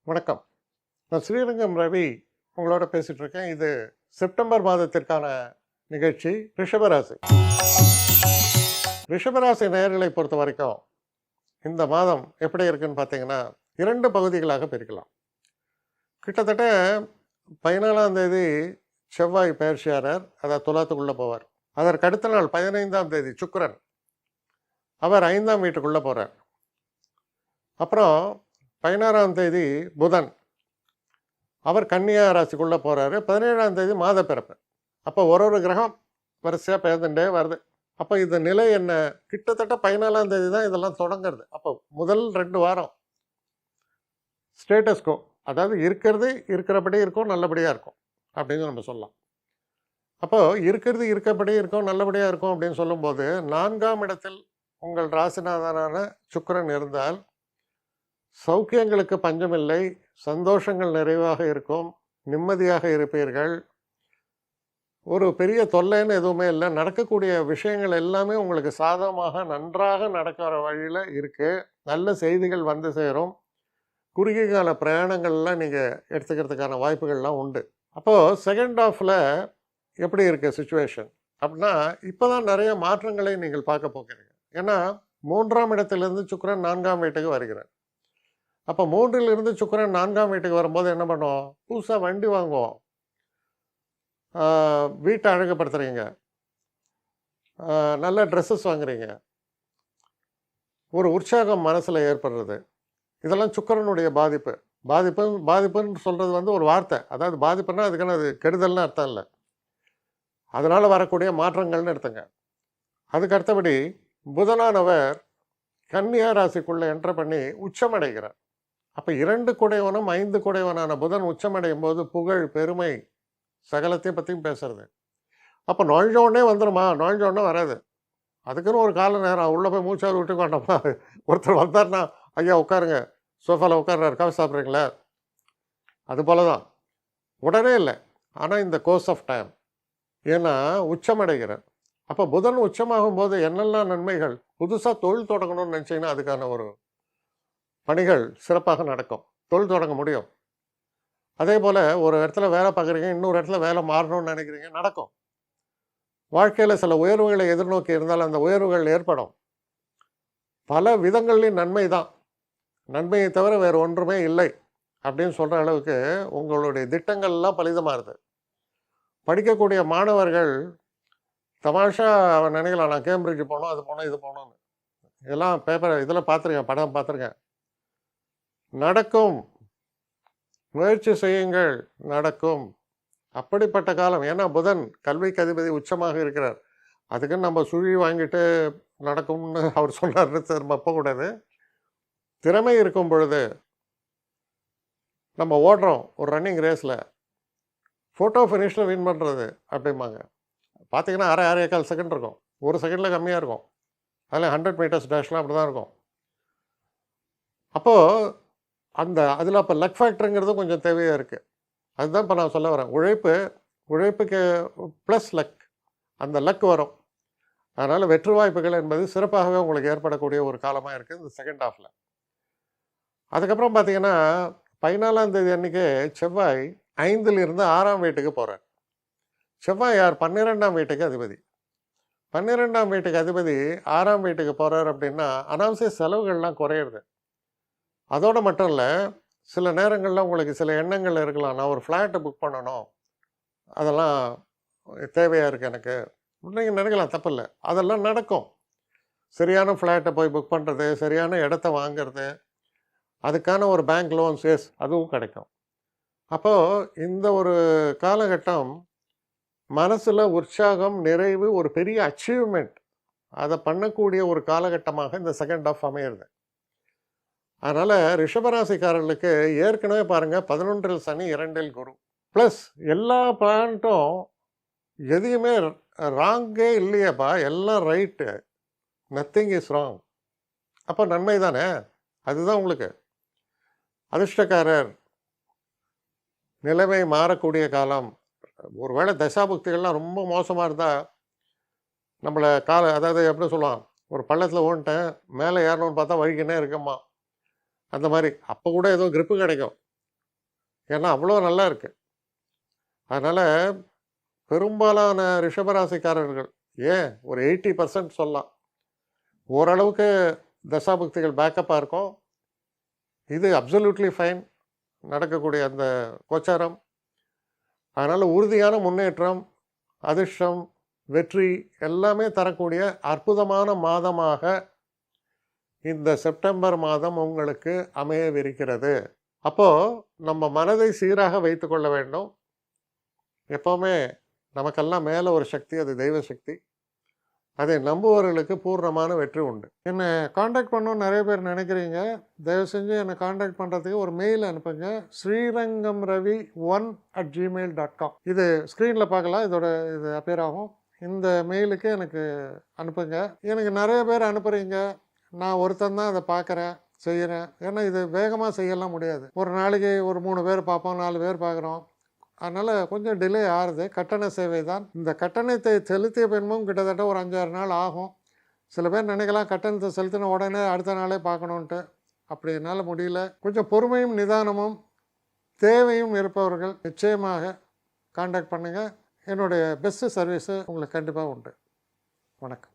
வணக்கம். நான் ஸ்ரீரங்கம் ரவி உங்களோட பேசிட்டு இருக்கேன். இது செப்டம்பர் மாதத்திற்கான நிகழ்ச்சி. ரிஷபராசி. ரிஷபராசி நேயர்களை பொறுத்த வரைக்கும் இந்த மாதம் எப்படி இருக்குன்னு பார்த்தீங்கன்னா, 2 பகுதிகளாக பிரிக்கலாம். கிட்டத்தட்ட 14ஆம் தேதி செவ்வாய் பெயர்ச்சியாளர், அதாவது துலாத்துக்குள்ளே போவார். அதற்கு அடுத்த நாள் 15ஆம் தேதி சுக்கிரன், அவர் 5ஆம் வீட்டுக்குள்ளே போகிறார். அப்புறம் 16ஆம் தேதி புதன், அவர் கன்னியா ராசிக்குள்ளே போகிறாரு. 17ஆம் தேதி மாத பிறப்பு. அப்போ ஒரு கிரகம் வரிசையாக பெயர்ந்துட்டே வருது. அப்போ இந்த நிலை என்ன? கிட்டத்தட்ட 14ஆம் தேதி தான் இதெல்லாம் தொடங்குறது. அப்போ முதல் 2 வாரம் ஸ்டேட்டஸ்கோ, அதாவது இருக்கிறது இருக்கிறபடி இருக்கும், நல்லபடியாக இருக்கும் அப்படின்னு நம்ம சொல்லலாம். அப்போது இருக்கிறது இருக்கபடி இருக்கும், நல்லபடியாக இருக்கும் அப்படின்னு சொல்லும்போது 4ஆம் இடத்தில் உங்கள் ராசிநாதனான சுக்கிரன் இருந்தால் சௌக்கியங்களுக்கு பஞ்சமில்லை, சந்தோஷங்கள் நிறைவாக இருக்கும், நிம்மதியாக இருப்பீர்கள், ஒரு பெரிய தொல்லைன்னு எதுவுமே இல்லை. நடக்கக்கூடிய விஷயங்கள் எல்லாமே உங்களுக்கு சாதகமாக நன்றாக நடக்கிற வழியில் இருக்குது. நல்ல செய்திகள் வந்து சேரும். குறுகிய கால பிரயாணங்கள்லாம் நீங்கள் எடுத்துக்கிறதுக்கான வாய்ப்புகள்லாம் உண்டு. அப்போது செகண்ட் ஹாஃபில் எப்படி இருக்குது சுச்சுவேஷன் அப்படின்னா, இப்போ தான் நிறைய மாற்றங்களை நீங்கள் பார்க்க போகிறீங்க. ஏன்னா 3ஆம் இடத்திலிருந்து சுக்கிரன் 4ஆம் வீட்டுக்கு வருகிறார். அப்போ 3லிருந்து சுக்கிரன் 4ஆம் வீட்டுக்கு வரும்போது என்ன பண்ணுவோம்? புதுசாக வண்டி வாங்குவோம், வீட்டை அழகுபடுத்துகிறீங்க, நல்ல ட்ரெஸ்ஸஸ் வாங்குறீங்க, ஒரு உற்சாகம் மனசில் ஏற்படுறது. இதெல்லாம் சுக்கிரனுடைய பாதிப்பு. பாதிப்புன்னு சொல்கிறது வந்து ஒரு வார்த்தை. அதாவது பாதிப்புன்னா அதுக்கான அது கெடுதல்னு அர்த்தம் இல்லை. அதனால் வரக்கூடிய மாற்றங்கள்னு எடுத்துங்க. அதுக்கு அடுத்தபடி புதனானவர் கன்னியா ராசிக்குள்ளே என்ட்ரு பண்ணி உச்சமடைகிறார். அப்போ 2 குடைவனும் 5 குடைவனான புதன் உச்சமடையும் போது புகழ், பெருமை, சகலத்தையும் பற்றியும் பேசுறது. அப்போ நுழைஞ்சோடனே வந்துடுமா? நுழைஞ்சோடனே வராது. அதுக்குன்னு ஒரு கால நேரம் உள்ளே போய் மூச்சாவது விட்டு கொண்டோம்னா, ஒருத்தர் வந்தார்னா, ஐயா உட்காருங்க, சோஃபாவில் உட்கார்றாரு, காஃபி சாப்பிட்றீங்களா? அது போல தான். உடனே இல்லை, ஆனால் இந்த கோர்ஸ் ஆஃப் டைம். ஏன்னா உச்சமடைகிறார். அப்போ புதன் உச்சமாகும் போது என்னெல்லாம் நன்மைகள்? புதுசாக தொழில் தொடங்கணும்னு நினச்சிங்கன்னா அதுக்கான ஒரு பணிகள் சிறப்பாக நடக்கும். தொழில் தொடங்க முடியும். அதே போல் ஒரு இடத்துல வேலை பார்க்குறீங்க, இன்னொரு இடத்துல வேலை மாறணும்னு நினைக்கிறீங்க, நடக்கும். வாழ்க்கையில் சில உயர்வுகளை எதிர்நோக்கி இருந்தால் அந்த உயர்வுகள் ஏற்படும். பல விதங்கள்லையும் நன்மை தான். நன்மையை தவிர வேறு ஒன்றுமே இல்லை அப்படின்னு சொல்கிற அளவுக்கு உங்களுடைய திட்டங்கள்லாம் பலிதமாகுது. படிக்கக்கூடிய மாணவர்கள் தமாஷா அவன் நினைக்கலாம், நான் கேம்பிரிட்ஜ் போகணும், அது போகணும், இது போகணும்னு. இதெல்லாம் பேப்பர் இதில் பார்த்துருக்கேன், படம் பார்த்துருக்கேன். நடக்கும். முயற்சி செய்யுங்கள், நடக்கும். அப்படிப்பட்ட காலம். ஏன்னா புதன் கல்விக்கு அதிபதி உச்சமாக இருக்கிறார். அதுக்குன்னு நம்ம சுழி வாங்கிட்டு நடக்கும்னு அவர் சொன்னார்னு நம்ம போகக்கூடாது. திறமை இருக்கும் பொழுது நம்ம ஓடுறோம் ஒரு ரன்னிங் ரேஸில், ஃபோட்டோ ஃபினிஷில் வின் பண்ணுறது அப்படிம்பாங்க. பார்த்தீங்கன்னா 6.5 செகண்ட் இருக்கும், 1 செகண்டில் கம்மியாக இருக்கும். அதில் 100 மீட்டர்ஸ் டேஷ்லாம் அப்படி தான் இருக்கும். அப்போது அதில் அப்போ லக் ஃபேக்டருங்கிறது கொஞ்சம் தேவையாக இருக்குது. அதுதான் இப்போ நான் சொல்ல வரேன். உழைப்புக்கு ப்ளஸ் லக், அந்த லக் வரும். அதனால் வெற்றி வாய்ப்புகள் என்பது சிறப்பாகவே உங்களுக்கு ஏற்படக்கூடிய ஒரு காலமாக இருக்குது இந்த செகண்ட் ஹாஃபில். அதுக்கப்புறம் பார்த்தீங்கன்னா 14ஆம் தேதி அன்றைக்கி செவ்வாய் 5லிருந்து 6ஆம் வீட்டுக்கு போகிறார். செவ்வாய் யார்? 12ஆம் வீட்டுக்கு அதிபதி. 12ஆம் வீட்டுக்கு அதிபதி 6ஆம் வீட்டுக்கு போகிறார் அப்படின்னா அனாவசிய செலவுகள்லாம் குறையிறது. அதோடு மட்டும் இல்லை, சில நேரங்களில் உங்களுக்கு சில எண்ணங்கள் இருக்கலாம், நான் ஒரு ஃப்ளாட்டை புக் பண்ணணும், அதெல்லாம் தேவையாக இருக்குது எனக்கு, நீங்கள் நினைக்கலாம், தப்பில்லை. அதெல்லாம் நடக்கும். சரியான ஃப்ளாட்டை போய் புக் பண்ணுறது, சரியான இடத்த வாங்கிறது, அதுக்கான ஒரு பேங்க் லோன்ஸ், எஸ், அதுவும் கிடைக்கும். அப்போது இந்த ஒரு காலகட்டம் மனசில் உற்சாகம், நிறைவு, ஒரு பெரிய அச்சீவ்மெண்ட், அதை பண்ணக்கூடிய ஒரு காலகட்டமாக இந்த செகண்ட் ஹாஃப் அமையிறது. அதனால் ரிஷபராசிக்காரர்களுக்கு ஏற்கனவே பாருங்கள், 11ல் சனி, 2ல் குரு, ப்ளஸ் எல்லா பிளான்ட்டும் எதையுமே ராங்கே இல்லையேப்பா, எல்லாம் ரைட்டு, நத்திங் இஸ் ராங். அப்போ நன்மை தானே. அதுதான் உங்களுக்கு அதிர்ஷ்டக்காரர். நிலைமை மாறக்கூடிய காலம். ஒருவேளை தசாபுக்திகள்லாம் ரொம்ப மோசமாக இருந்தால் நம்மளை அதாவது எப்படி சொல்லலாம், ஒரு பள்ளத்தில் ஓன்ட்டேன், மேலே ஏறணும்னு பார்த்தா வழிக்கினே இருக்கம்மா, அந்த மாதிரி. அப்போ கூட ஏதோ கிரிப்பு கிடைக்கும். ஏன்னா அவ்வளோ நல்லா இருக்குது. அதனால் பெரும்பாலான ரிஷபராசிக்காரர்கள் ஏன் ஒரு 80% சொல்லலாம் ஓரளவுக்கு தசாபுக்திகள் பேக்கப்பாக இருக்கும். இது அப்சல்யூட்லி ஃபைன் நடக்கக்கூடிய அந்த கோச்சாரம். அதனால் உறுதியான முன்னேற்றம், அதிர்ஷ்டம், வெற்றி எல்லாமே தரக்கூடிய அற்புதமான மாதமாக இந்த செப்டம்பர் மாதம் உங்களுக்கு அமையவிருக்கிறது. அப்போது நம்ம மனதை சீராக வைத்து கொள்ள வேண்டும். எப்போவுமே நமக்கெல்லாம் மேலே ஒரு சக்தி, அது தெய்வ சக்தி. அதை நம்புவவர்களுக்கு பூர்ணமான வெற்றி உண்டு. என்னை காண்டாக்ட் பண்ணணும்னு நிறைய பேர் நினைக்கிறீங்க. தயவு செஞ்சு என்னை காண்டாக்ட் பண்ணுறதுக்கு ஒரு மெயில் அனுப்புங்க. srirangamravi1@gmail.com. இது ஸ்க்ரீனில் பார்க்கலாம், இது அப்பியர் ஆகும். இந்த மெயிலுக்கு எனக்கு அனுப்புங்க. எனக்கு நிறைய பேர் அனுப்புகிறீங்க, நான் ஒருத்தன் தான் அதை பார்க்குறேன், செய்கிறேன். ஏன்னா இது வேகமாக செய்யலாம் முடியாது. ஒரு நாளைக்கு ஒரு 3 பேர் பார்ப்போம், 4 பேர் பார்க்குறோம். அதனால் கொஞ்சம் டிலே ஆகுது. கட்டண சேவை தான். இந்த கட்டணத்தை செலுத்திய பின்பும் கிட்டத்தட்ட ஒரு 5-6 நாள் ஆகும். சில பேர் நினைக்கலாம் கட்டணத்தை செலுத்தின உடனே அடுத்த நாளே பார்க்கணுன்ட்டு. அப்படி என்னால் முடியல. கொஞ்சம் பொறுமையும் நிதானமும் தேவையும் இருப்பவர்கள் நிச்சயமாக காண்டாக்ட் பண்ணுங்கள். என்னுடைய பெஸ்ட்டு சர்வீஸு உங்களுக்கு கண்டிப்பாக உண்டு. வணக்கம்.